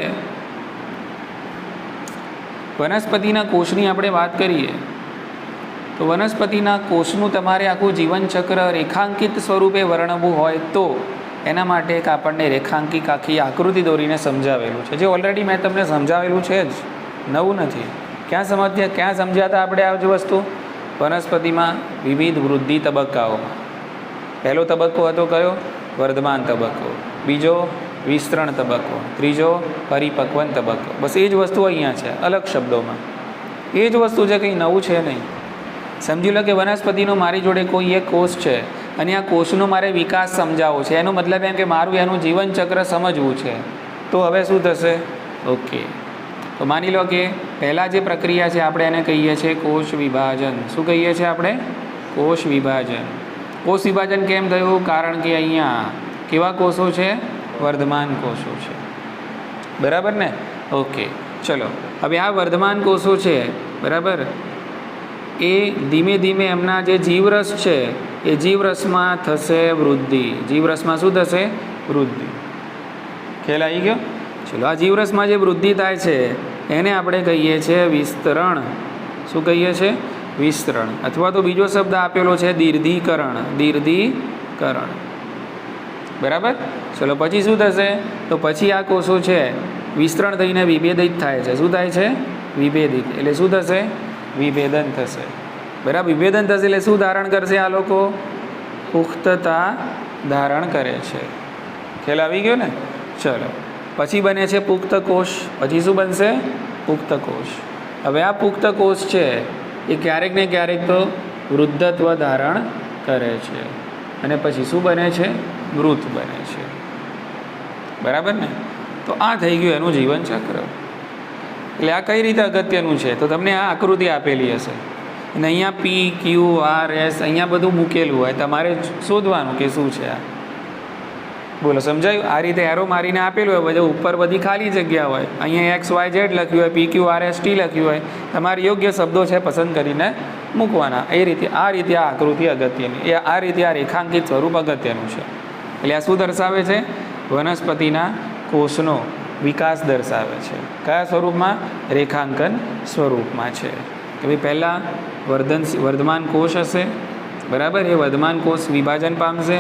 વનસ્પતિના કોષની આપણે વાત કરીએ તો વનસ્પતિના કોષનું તમારે આખું જીવનચક્ર રેખાંકિત સ્વરૂપે વર્ણવવું હોય તો એના માટે એક આપણને રેખાંકિત આખી આકૃતિ દોરીને સમજાવેલું છે, જે ઓલરેડી મેં તમને સમજાવેલું છે જ, નવું નથી. ક્યાં સમજ્યા હતા આપણે આ જ વસ્તુ? વનસ્પતિમાં વિવિધ વૃદ્ધિ તબક્કાઓમાં. પહેલો તબક્કો હતો કયો? વર્ધમાન તબક્કો. બીજો વિસ્તરણ તબક્કો. ત્રીજો પરિપક્વન તબક્કો. બસ એ જ વસ્તુ અહીંયા છે, અલગ શબ્દોમાં. એ જ વસ્તુ છે, કંઈ નવું છે નહીં. સમજી લો કે વનસ્પતિનો મારી જોડે કોઈ એક કોષ છે અને આ કોષનો મારે વિકાસ સમજાવવો છે. એનો મતલબ એમ કે મારું એનું જીવનચક્ર સમજવું છે. તો હવે શું થશે? ઓકે, તો માની લો કે પહેલાં જે પ્રક્રિયા છે આપણે એને કહીએ છીએ કોષ વિભાજન. શું કહીએ છીએ આપણે? કોષ વિભાજન. કોષ વિભાજન કેમ થયું? કારણ કે અહીંયા કેવા કોષો છે? વર્ધમાન કોષો છે. બરાબર ને? ઓકે, ચલો. હવે આ વર્ધમાન કોષો છે, બરાબર, એ ધીમે ધીમે એમના જે જીવરસ છે એ જીવરસમાં થશે વૃદ્ધિ. જીવરસમાં શું થશે? વૃદ્ધિ. ખ્યાલ આવી ગયો? ચલો, આ જીવરસમાં જે વૃદ્ધિ થાય છે એને આપણે કહીએ છીએ વિસ્તરણ. શું કહીએ છીએ? વિસ્તરણ. અથવા તો બીજો શબ્દ આપેલો છે દીર્ઘીકરણ. દીર્ઘીકરણ. બરાબર? ચલો, પછી શું થશે? તો પછી આ કોષો છે વિસ્તરણ થઈને વિભેદિત થાય છે. શું થાય છે? વિભેદિત. એટલે શું થશે? વિભેદન થશે. બરાબર? વિભેદન થશે એટલે શું ધારણ કરશે આ લોકો? પુખ્તતા ધારણ કરે છે. ખ્યાલ આવી ગયો ને? ચલો, પછી બને છે પુખ્ત કોષ. પછી શું બનશે? પુખ્ત કોષ. હવે આ પુખ્ત કોષ છે એ ક્યારેક ને ક્યારેક તો વૃદ્ધત્વ ધારણ કરે છે અને પછી શું બને છે? મૃત બને છે. બરાબર ને? તો આ થઈ ગયું એનું જીવનચક્ર. એટલે આ કઈ રીતે અગત્યનું છે? તો તમને આ આકૃતિ આપેલી હશે અને અહીંયા PQRS અહીંયા બધું મૂકેલું હોય, તમારે શોધવાનું કે શું છે આ. બોલો, સમજાયું? આ રીતે એરો મારીને આપેલું હોય, બધું ઉપર બધી ખાલી જગ્યા હોય. અહીંયા XYZ લખ્યું હોય, PQRST લખ્યું હોય. તમારે યોગ્ય શબ્દો છે પસંદ કરીને મૂકવાના. આ રીતે આ આકૃતિ અગત્યની, આ રીતે આ રેખાંકિત સ્વરૂપ અગત્યનું છે. એટલે આ શું દર્શાવે છે? વનસ્પતિના કોષનો વિકાસ દર્શાવે છે. કયા સ્વરૂપમાં? રેખાંકન સ્વરૂપમાં છે. કે ભાઈ પહેલાં વર્ધમાન કોષ હશે, બરાબર? એ વર્ધમાન કોષ વિભાજન પામશે,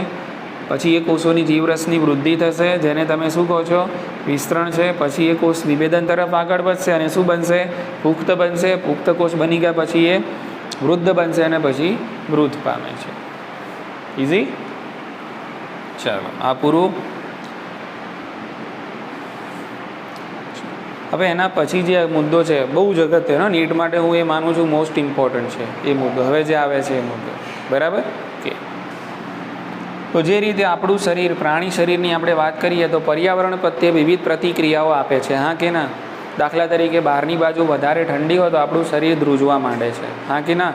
પછી એ કોષોની જીવરસની વૃદ્ધિ થશે, જેને તમે શું કહો છો? વિસ્તરણ છે. પછી એ કોષ વિભેદન તરફ આગળ વધશે અને શું બનશે? પુખ્ત બનશે. પુખ્ત કોષ બની ગયા પછી એ વૃદ્ધ બનશે અને પછી મૃત પામે છે. ઇઝી? ચાલો, આ પૂરું. હવે એના પછી જે મુદ્દો છે બહુ જ અગત્યનો, નીટ માટે હું એ માનું છું મોસ્ટ ઇમ્પોર્ટન્ટ છે એ મુદ્દો, હવે જે આવે છે એ મુદ્દો, બરાબર કે તો જે રીતે આપણું શરીર, પ્રાણી શરીરની આપણે વાત કરીએ તો પર્યાવરણ પ્રત્યે વિવિધ પ્રતિક્રિયાઓ આપે છે, હા કે ના? દાખલા તરીકે બહારની બાજુ વધારે ઠંડી હોય તો આપણું શરીર ધ્રુજવા માંડે છે, હા કે ના?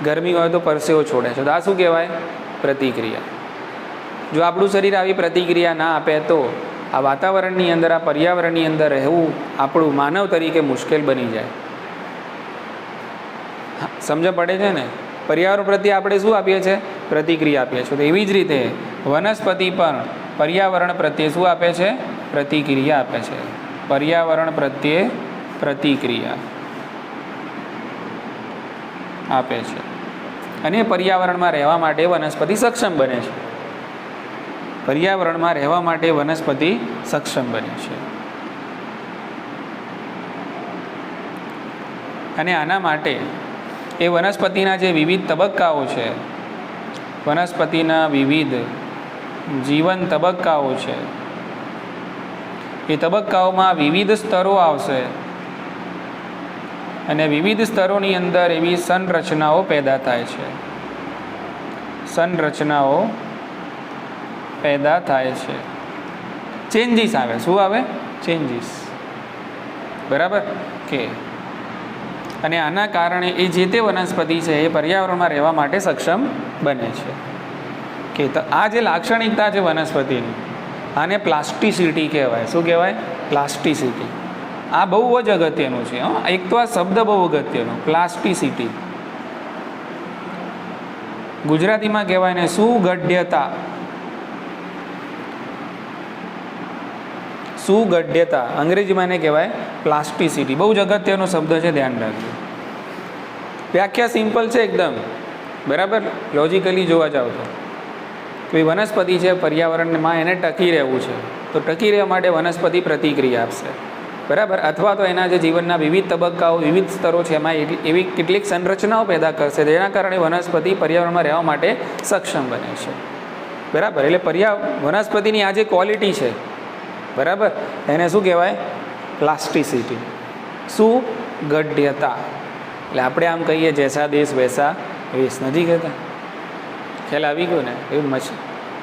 ગરમી હોય તો પરસેવો છોડે છે, તો આ શું કહેવાય? પ્રતિક્રિયા. જો આપણું શરીર આવી પ્રતિક્રિયા ના આપે તો આ વાતાવરણની અંદર, આ પર્યાવરણની અંદર રહેવું આપણું માનવ તરીકે મુશ્કેલ બની જાય. સમજ પડે છે ને? પર્યાવરણ પ્રત્યે આપણે શું આપીએ છીએ? પ્રતિક્રિયા આપીએ છીએ. તો એવી જ રીતે વનસ્પતિ પણ પર્યાવરણ પ્રત્યે શું આપે છે? પ્રતિક્રિયા આપે છે. પર્યાવરણ પ્રત્યે પ્રતિક્રિયા આપે છે અને પર્યાવરણમાં રહેવા માટે વનસ્પતિ સક્ષમ બને છે. પર્યાવરણમાં રહેવા માટે વનસ્પતિ સક્ષમ બને છે. અને આના માટે એ વનસ્પતિના જે વિવિધ તબક્કાઓ છે, વનસ્પતિના વિવિધ જીવન તબક્કાઓ છે, એ તબક્કાઓમાં વિવિધ સ્તરો આવશે અને વિવિધ સ્તરોની અંદર એવી સંરચનાઓ પેદા થાય છે. સંરચનાઓ પેદા થાય છે. ચેન્જીસ આવે. શું આવે? ચેન્જીસ. બરાબર કે? અને આના કારણે એ જે તે વનસ્પતિ છે એ પર્યાવરણમાં રહેવા માટે સક્ષમ બને છે. કે તો આ જે લાક્ષણિકતા છે વનસ્પતિની, આને પ્લાસ્ટિસિટી કહેવાય. શું કહેવાય? પ્લાસ્ટિસિટી. આ બહુ જ અગત્યનું છે. એક તો આ શબ્દ બહુ અગત્યનો, પ્લાસ્ટિસિટી. ગુજરાતીમાં કહેવાય ને સુગઢ્યતા. સુગઢ્યતા. અંગ્રેજીમાં એને કહેવાય પ્લાસ્ટિસિટી. બહુ જ અગત્યનો શબ્દ છે, ધ્યાન રાખજો. વ્યાખ્યા સિમ્પલ છે એકદમ, બરાબર? લોજિકલી જોવા જાવ તો એ વનસ્પતિ છે, પર્યાવરણમાં એને ટકી રહેવું છે, તો ટકી રહેવા માટે વનસ્પતિ પ્રતિક્રિયા આપશે, બરાબર? અથવા તો એના જે જીવનના વિવિધ તબક્કાઓ, વિવિધ સ્તરો છે એમાં એવી કેટલીક સંરચનાઓ પેદા કરશે જેના કારણે વનસ્પતિ પર્યાવરણમાં રહેવા માટે સક્ષમ બને છે, બરાબર? એટલે વનસ્પતિની આ જે ક્વોલિટી છે, બરાબર, એને શું કહેવાય? પ્લાસ્ટિસિટી. સુગઢ્યતા. એટલે આપણે આમ કહીએ જૈસા દેશ વૈસા વેશ, નથી કહેતા? ખ્યાલ આવી ગયો ને?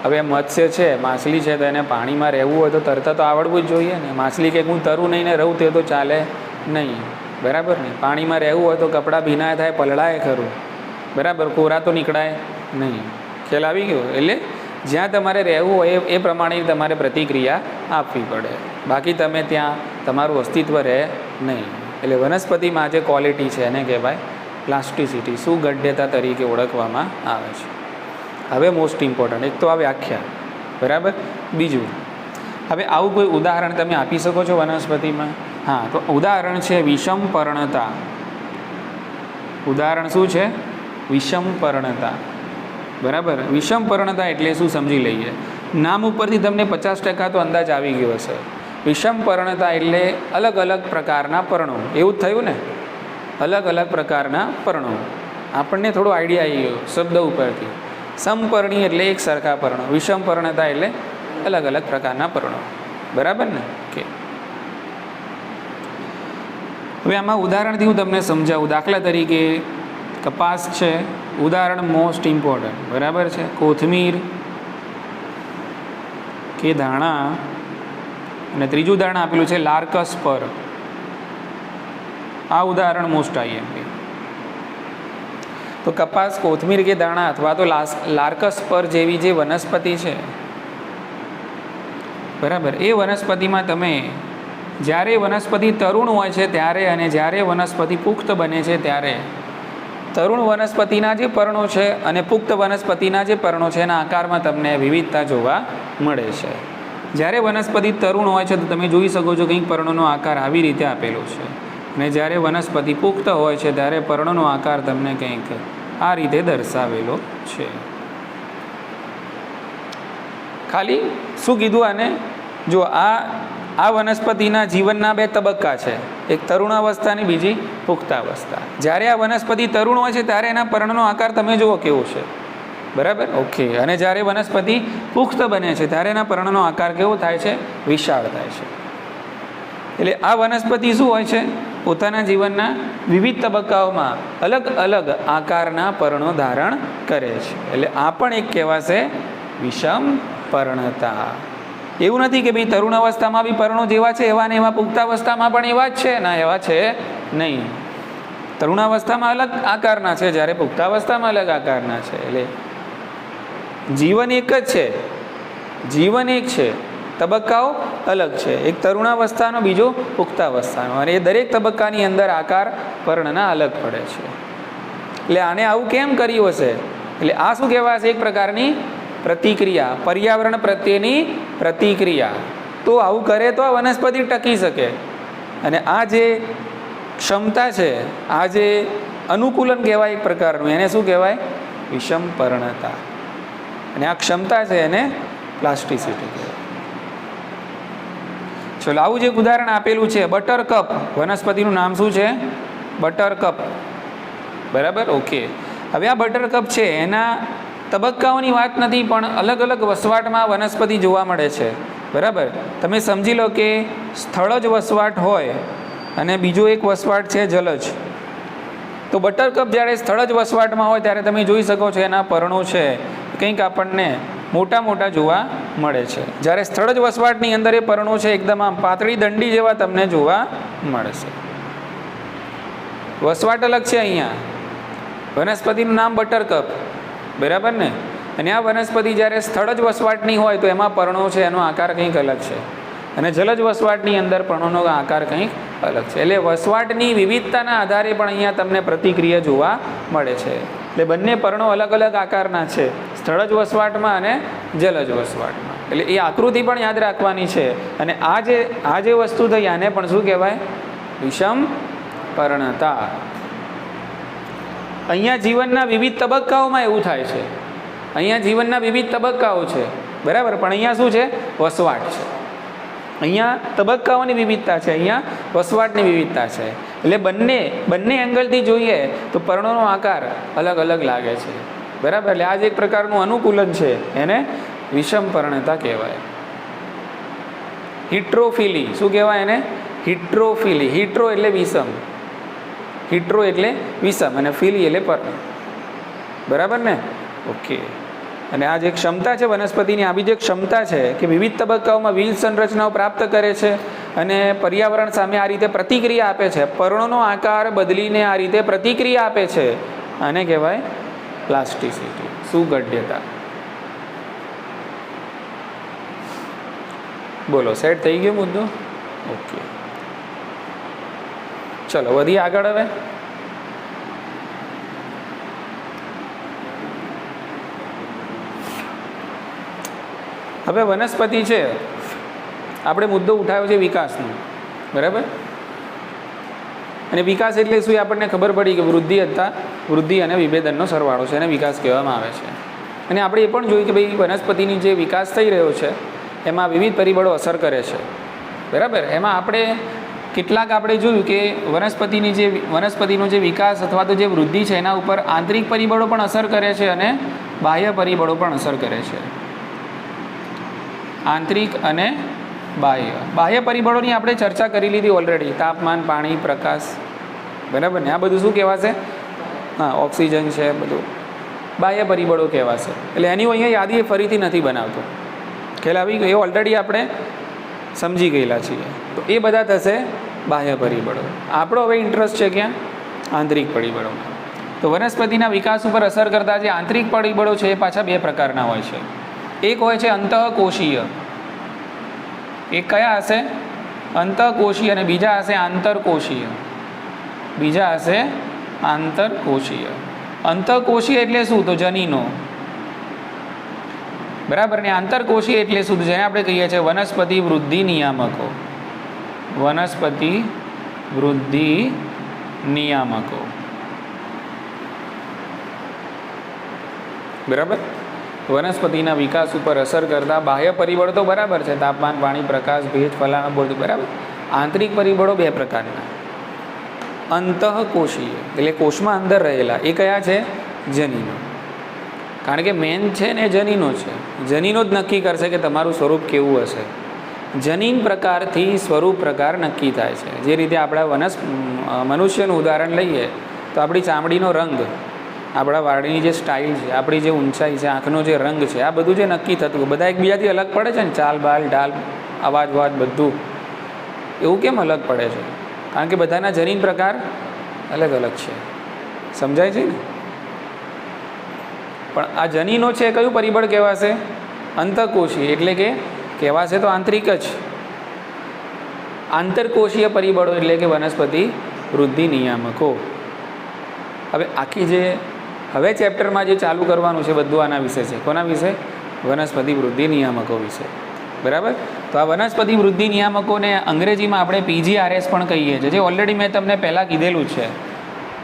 હવે મત્સ્ય છે, માછલી છે, તો એને પાણીમાં રહેવું હોય તો તરતા તો આવડવું જ જોઈએ ને. માછલી કે હું તરું નહીં ને રહું તે તો ચાલે નહીં, બરાબર ને? પાણીમાં રહેવું હોય તો કપડાં ભીના થાય, પલળાય ખરું, બરાબર? કોરા તો નીકળાય નહીં. ખ્યાલ આવી ગયો? એટલે જ્યાં તમારે રહેવું હોય એ પ્રમાણે તમારે પ્રતિક્રિયા આપવી પડે, બાકી તમે ત્યાં તમારું અસ્તિત્વ રહે નહીં. એટલે વનસ્પતિમાં જે ક્વોલિટી છે એને કહેવાય પ્લાસ્ટિસિટી, સુગઢ્યતા તરીકે ઓળખવામાં આવે છે. હવે મોસ્ટ ઇમ્પોર્ટન્ટ એક તો આ વ્યાખ્યા, બરાબર? બીજું, હવે આવું કોઈ ઉદાહરણ તમે આપી શકો છો વનસ્પતિમાં? હા, તો ઉદાહરણ છે વિષમ પર્ણતા. ઉદાહરણ શું છે? વિષમ પર્ણતા, બરાબર? વિષમ પર્ણતા એટલે શું સમજી લઈએ. નામ ઉપરથી તમને 50% તો અંદાજ આવી ગયો હશે. વિષમ પર્ણતા એટલે અલગ અલગ પ્રકારના પર્ણો, એવું જ થયું ને? અલગ અલગ પ્રકારના પર્ણો. આપણને થોડો આઈડિયા આવી ગયો શબ્દ ઉપરથી. સમપર્ણી એટલે એક સરખા પર્ણો, વિષમ પર્ણતા એટલે અલગ અલગ પ્રકારના પર્ણો, બરાબર ને? કે હવે આમાં ઉદાહરણથી હું તમને સમજાવું. દાખલા તરીકે કપાસ છે, ઉદાહરણ મોસ્ટ ઇમ્પોર્ટન્ટ, બરાબર છે? કોથમીર કે ધાણા, અને ત્રીજું ઉદાહરણ આપેલું છે લાર્કસ પર. આ ઉદાહરણ મોસ્ટ આઈએમપી. તો કપાસ, કોથમીર કે દાણા અથવા તો લાર્કસ પર જેવી જે વનસ્પતિ છે, બરાબર, એ વનસ્પતિમાં તમે જ્યારે વનસ્પતિ તરુણ હોય છે ત્યારે અને જ્યારે વનસ્પતિ પુખ્ત બને છે ત્યારે તરુણ વનસ્પતિના જે પર્ણો છે અને પુખ્ત વનસ્પતિના જે પર્ણો છે એના આકારમાં તમને વિવિધતા જોવા મળે છે. જ્યારે વનસ્પતિ તરુણ હોય છે તો તમે જોઈ શકો છો કંઈક પર્ણોનો આકાર આવી રીતે આપેલો છે, અને જ્યારે વનસ્પતિ પુખ્ત હોય છે ત્યારે પર્ણોનો આકાર તમને કંઈક આ રીતે દર્શાવેલો છે. ખાલી શું કીધું આને? જો આ વનસ્પતિના જીવનના બે તબક્કા છે, એક તરુણાવસ્થાની, બીજી પુખ્તાવસ્થા. જ્યારે આ વનસ્પતિ તરુણ હોય છે ત્યારે એના પર્ણનો આકાર તમે જુઓ કેવો છે, બરાબર? ઓકે. અને જ્યારે વનસ્પતિ પુખ્ત બને છે ત્યારે એના પર્ણનો આકાર કેવો થાય છે? વિશાળ થાય છે. એટલે આ વનસ્પતિ શું હોય છે? પોતાના જીવનના વિવિધ તબક્કાઓમાં અલગ અલગ આકારના પર્ણો ધારણ કરે છે. એટલે આ પણ એક કહેવાશે વિષમ પર્ણતા. એવું નથી કે ભાઈ તરુણ અવસ્થામાં બી પર્ણો જેવા છે એવા ને એવા પુખ્તાવસ્થામાં પણ એવા જ છે, ના એવા છે નહીં. તરુણાવસ્થામાં અલગ આકારના છે, જ્યારે પુખ્તાવસ્થામાં અલગ આકારના છે. એટલે જીવન એક જ છે, જીવન એક છે, તબક્કાઓ અલગ છે. એક તરુણાવસ્થાનો, બીજો પુખ્તાવસ્થાનો, અને એ દરેક તબક્કાની અંદર આકાર પર્ણના અલગ પડે છે. એટલે આને આવું કેમ કર્યું હશે? એટલે આ શું કહેવાશે? એક પ્રકારની પ્રતિક્રિયા, પર્યાવરણ પ્રત્યેની પ્રતિક્રિયા. તો આવું કરે તો આ વનસ્પતિ ટકી શકે. અને આ જે ક્ષમતા છે, આ જે અનુકૂલન કહેવાય એક પ્રકારનું, એને શું કહેવાય? વિષમ પર્ણતા. અને આ ક્ષમતા છે એને પ્લાસ્ટિસિટી કહેવાય. ચલો, આવું જ એક ઉદાહરણ આપેલું છે, બટરકપ. વનસ્પતિનું નામ શું છે? બટરકપ. બરાબર, ઓકે. હવે આ બટરકપ છે એના તબક્કાઓની વાત નથી, પણ અલગ અલગ વસવાટમાં વનસ્પતિ જોવા મળે છે. બરાબર, તમે સમજી લો કે સ્થળજ વસવાટ હોય અને બીજો એક વસવાટ છે જલજ. તો બટરકપ જ્યારે સ્થળજ વસવાટમાં હોય ત્યારે તમે જોઈ શકો છો એના પર્ણો છે કંઈક આપણને મોટા મોટા જોવા મળે છે. જ્યારે સ્થળજ વસવાટની અંદર એ પર્ણો છે એકદમ આમ પાતળી દંડી જેવા તમને જોવા મળશે. વસવાટ અલગ છે અહીંયા. વનસ્પતિનું નામ બટરકપ, બરાબર ને? અને આ વનસ્પતિ જ્યારે સ્થળજ વસવાટની હોય તો એમાં પર્ણો છે એનો આકાર કંઈક અલગ છે, અને જલજ વસવાટની અંદર પર્ણોનો આકાર કંઈક અલગ છે. એટલે વસવાટની વિવિધતાના આધારે પણ અહીંયા તમને પ્રતિક્રિયા જોવા મળે છે. એટલે બંને પર્ણો અલગ અલગ આકારના છે, સ્થળજ વસવાટમાં અને જલજ વસવાટમાં. એટલે એ આકૃતિ પણ યાદ રાખવાની છે. અને આ જે વસ્તુ થઈ આને પણ શું કહેવાય? વિષમ પર્ણતા. અહીંયા જીવનના વિવિધ તબક્કાઓમાં એવું થાય છે. અહીંયા જીવનના વિવિધ તબક્કાઓ છે, બરાબર, પણ અહીંયા શું છે? વસવાટ છે. અહીંયા તબક્કાઓની વિવિધતા છે, અહીંયા વસવાટની વિવિધતા છે. એટલે બંને એંગલથી જોઈએ તો પર્ણોનો આકાર અલગ અલગ લાગે છે. બરાબર, એટલે આ જ એક પ્રકારનું અનુકૂલન છે, એને વિષમ પર્ણતા કહેવાય. હિટ્રોફિલી. શું કહેવાય એને? હિટ્રોફિલી. હિટ્રો એટલે વિષમ, હિટ્રો એટલે વિષમ, અને ફિલી એટલે પર્ણ. બરાબર ને? ઓકે. અને આ જે ક્ષમતા છે વનસ્પતિની, આ બી જે ક્ષમતા છે કે વિવિધ તબક્કાઓમાં વિવિધ સંરચનાઓ પ્રાપ્ત કરે છે અને પર્યાવરણ સામે આ રીતે પ્રતિક્રિયા આપે છે. પર્ણોનો આકાર બદલીને આ રીતે પ્રતિક્રિયા આપે છે, આને કહેવાય પ્લાસ્ટિસિટી, સુગઢ્યતા. બોલો, સેટ થઈ ગયો મુદ્દો? ઓકે, ચલો વધીએ આગળ. હવે વનસ્પતિ છે, આપણે મુદ્દો ઉઠાવ્યો છે વિકાસનો, બરાબર. અને વિકાસ એટલે શું? આપણને ખબર પડી કે વૃદ્ધિ અને વિભેદનનો સરવાળો છે, એને વિકાસ કહેવામાં આવે છે. અને આપણે એ પણ જોયું કે ભાઈ વનસ્પતિની જે વિકાસ થઈ રહ્યો છે એમાં વિવિધ પરિબળો અસર કરે છે, બરાબર. એમાં આપણે જોયું કે વનસ્પતિનો જે વિકાસ અથવા તો જે વૃદ્ધિ છે એના ઉપર આંતરિક પરિબળો પણ અસર કરે છે અને બાહ્ય પરિબળો પણ અસર કરે છે. આંતરિક અને બાહ્ય પરિબળોની આપણે ચર્ચા કરી લીધી ઓલરેડી. તાપમાન, પાણી, પ્રકાશ, બરાબર ને? આ બધું શું કહેવાશે? હા, ઓક્સિજન છે, બધું બાહ્ય પરિબળો કહેવાશે. એટલે એની અહીંયા યાદી ફરીથી નથી બનાવતો, ખ્યાલ આવી ગયો? એ ઓલરેડી આપણે સમજી ગયેલા છીએ. તો એ બધા થશે બાહ્ય પરિબળો. આપણો હવે ઇન્ટરેસ્ટ છે ક્યાં? આંતરિક પરિબળોમાં. તો વનસ્પતિના વિકાસ ઉપર અસર કરતા જે આંતરિક પરિબળો છે એ પાછા બે પ્રકારના હોય છે. એક હોય છે અંતઃકોશીય. એક કયા હશે? અંતઃકોશીય. અને બીજા હશે આંતરકોશીય. અંતઃકોશીય એટલે શું? તો જનીનો, બરાબર ને? આંતરકોશીય એટલે શું? જેને આપણે કહીએ છીએ વનસ્પતિ વૃદ્ધિ નિયામકો. બરાબર. વનસ્પતિના વિકાસ ઉપર અસર કરતા બાહ્ય પરિબળો તો બરાબર છે, તાપમાન, પાણી, પ્રકાશ, ભેજ, ફલાણા, બધું બરાબર. આંતરિક પરિબળો બે પ્રકારના. અંતઃકોશીય એટલે કોષમાં અંદર રહેલા, એ કયા છે? જનીનો. કારણ કે મેન છે ને જનીનો છે. જનીનો જ નક્કી કરશે કે તમારું સ્વરૂપ કેવું હશે. જનીન પ્રકારથી સ્વરૂપ પ્રકાર નક્કી થાય છે. જે રીતે આપણા મનુષ્યનું ઉદાહરણ લઈએ તો આપણી ચામડીનો રંગ, આપણા વાળની જે સ્ટાઇલ છે, આપણી જે ઊંચાઈ છે, આંખનો જે રંગ છે, આ બધું જે નક્કી થતું બધા એકબીજાથી અલગ પડે છે ને, ચાલ બાલ ઢાલ અવાજ વાજ બધું. એવું કેમ અલગ પડે છે? કારણ કે બધાના જનીન પ્રકાર અલગ અલગ છે. સમજાય છે ને? પણ આ જનીનો છે એ કયું પરિબળ કહેવાશે? અંતઃકોશીય. એટલે કે કહેવાશે તો આંતરિક જ. આંતરકોશીય પરિબળો એટલે કે વનસ્પતિ વૃદ્ધિ નિયામકો. હવે આખી જે હવે ચેપ્ટરમાં જે ચાલુ કરવાનું છે બધું આના વિશે છે. કોના વિશે? વનસ્પતિ વૃદ્ધિ નિયામકો વિશે. બરાબર? તો આ વનસ્પતિ વૃદ્ધિ નિયામકોને અંગ્રેજીમાં આપણે PGRS પણ કહીએ છીએ, જે ઓલરેડી મેં તમને પહેલાં કીધેલું છે.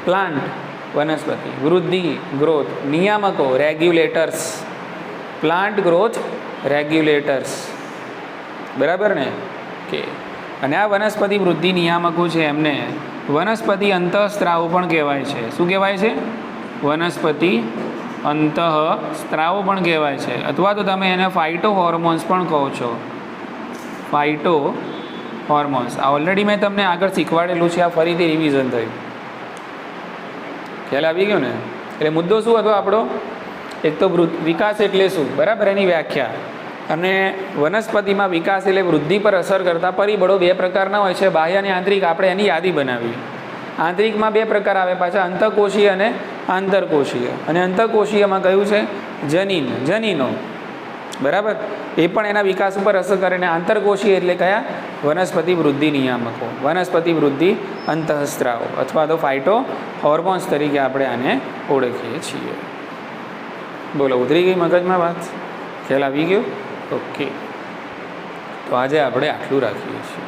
પ્લાન્ટ વનસ્પતિ વૃદ્ધિ growth, નિયામકો regulators, plant growth regulators. બરાબર ને? કે અને આ વનસ્પતિ વૃદ્ધિ નિયામકો છે એમને વનસ્પતિ અંતઃસ્ત્રાવો પણ કહેવાય છે. શું કહેવાય છે? વનસ્પતિ અંતઃસ્ત્રાવો પણ કહેવાય છે, અથવા તો તમે એને ફાઇટો હોર્મોન્સ પણ કહો છો. ફાઇટો હોર્મોન્સ આ ઓલરેડી મેં તમને આગળ શીખવાડેલું છે. આ ફરીથી રિવિઝન થયું. ખ્યાલ આવી ગયો ને? એટલે મુદ્દો શું હતો આપણો? એક તો વિકાસ એટલે શું, બરાબર, એની વ્યાખ્યા. અને વનસ્પતિમાં વિકાસ એટલે વૃદ્ધિ પર અસર કરતા પરિબળો બે પ્રકારના હોય છે, બાહ્ય અને આંતરિક. આપણે એની યાદી બનાવી. આંતરિકમાં બે પ્રકાર આવે પાછા, અંતઃકોશીય અને આંતરકોશીય. અને અંતઃકોશીયમાં કયું છે? જનીનો. બરાબર? એ પણ એના વિકાસ ઉપર અસર કરે. અને આંતરકોશીય એટલે કયા? વનસ્પતિ વૃદ્ધિ નિયામકો, વનસ્પતિ વૃદ્ધિ અંતઃસ્ત્રાવો અથવા તો ફાઇટો હોર્મોન્સ તરીકે આપણે આને ઓળખીએ છીએ. બોલો, ઉતરી ગઈ મગજમાં વાત? ખ્યાલ આવી ગયો? ઓકે. તો આજે આપણે આટલું રાખીએ છીએ.